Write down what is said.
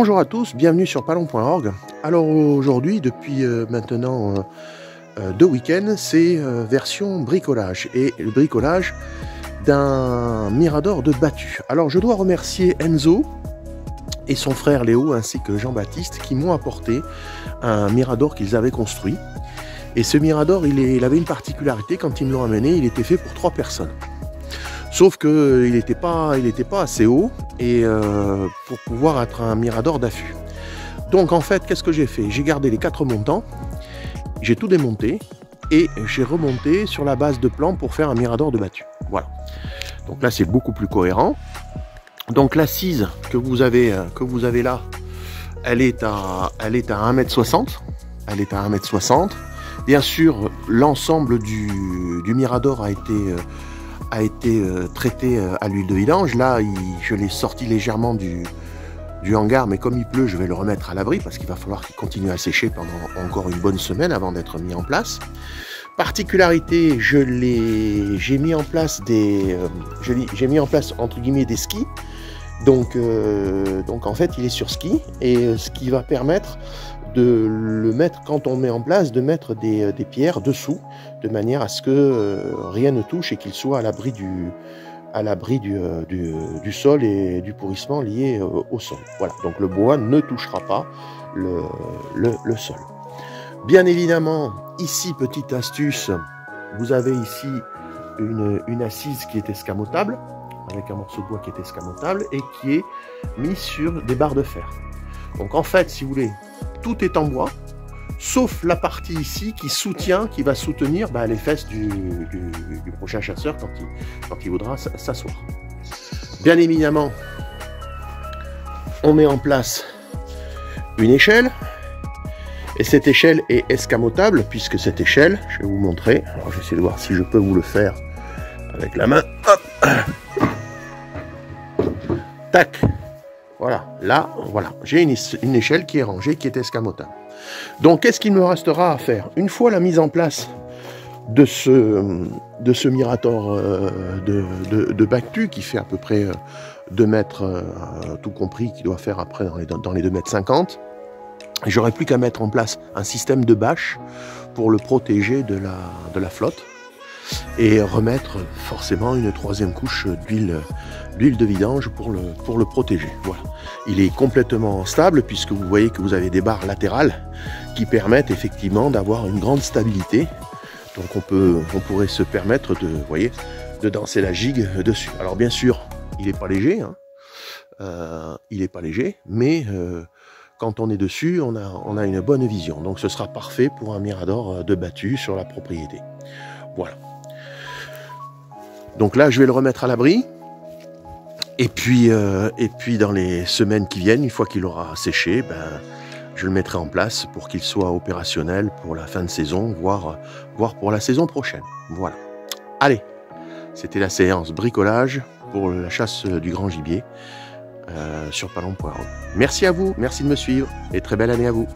Bonjour à tous, bienvenue sur Palon.org. Alors aujourd'hui, depuis maintenant 2 week-ends, c'est version bricolage. Et le bricolage d'un Mirador de battu. Alors je dois remercier Enzo et son frère Léo ainsi que Jean-Baptiste qui m'ont apporté un Mirador qu'ils avaient construit. Et ce Mirador, il avait une particularité, quand ils me l'ont amené, il était fait pour 3 personnes. Sauf qu'il n'était pas assez haut et pour pouvoir être un Mirador d'affût. Donc en fait, qu'est-ce que j'ai fait? J'ai gardé les 4 montants, j'ai tout démonté et j'ai remonté sur la base de plan pour faire un Mirador de battu. Voilà. Donc là, c'est beaucoup plus cohérent. Donc l'assise que vous avez là, elle est à 1,60 m. Elle est à 1,60 m. Bien sûr, l'ensemble du Mirador a été traité à l'huile de vidange. Là, je l'ai sorti légèrement du hangar, mais comme il pleut, je vais le remettre à l'abri parce qu'il va falloir qu'il continue à sécher pendant encore une bonne semaine avant d'être mis en place. Particularité, j'ai mis en place entre guillemets des skis. Donc en fait, il est sur ski et ce qui va permettre de le mettre, quand on met en place, de mettre des pierres dessous, de manière à ce que rien ne touche et qu'il soit à l'abri du sol et du pourrissement lié au sol. Voilà, donc le bois ne touchera pas le sol. Bien évidemment, ici, petite astuce, vous avez ici une assise qui est escamotable, avec un morceau de bois qui est escamotable et qui est mis sur des barres de fer. Donc en fait, si vous voulez, tout est en bois, sauf la partie ici qui va soutenir les fesses du prochain chasseur quand il voudra s'asseoir. Bien évidemment, on met en place une échelle, et cette échelle est escamotable, puisque cette échelle, je vais vous montrer, alors je vais essayer de voir si je peux vous le faire avec la main, hop, tac. Voilà, là, voilà, j'ai une échelle qui est rangée, qui est escamotable. Donc, qu'est-ce qu'il me restera à faire? Une fois la mise en place de ce Mirador de Bactu, qui fait à peu près 2 mètres, tout compris, qui doit faire après dans les 2,50 m, j'aurai plus qu'à mettre en place un système de bâche pour le protéger de la flotte et remettre forcément une 3e couche d'huile de vidange pour le protéger. Voilà. Il est complètement stable puisque vous voyez que vous avez des barres latérales qui permettent effectivement d'avoir une grande stabilité. Donc on pourrait se permettre de danser la gigue dessus. Alors bien sûr, il n'est pas léger, il n'est pas léger, mais quand on est dessus, on a une bonne vision. Donc ce sera parfait pour un Mirador de battu sur la propriété. Voilà. Donc là, je vais le remettre à l'abri. Et puis dans les semaines qui viennent, une fois qu'il aura séché, je le mettrai en place pour qu'il soit opérationnel pour la fin de saison, voire pour la saison prochaine. Voilà. Allez, c'était la séance bricolage pour la chasse du grand gibier sur Palon.org. Merci à vous, merci de me suivre et très belle année à vous.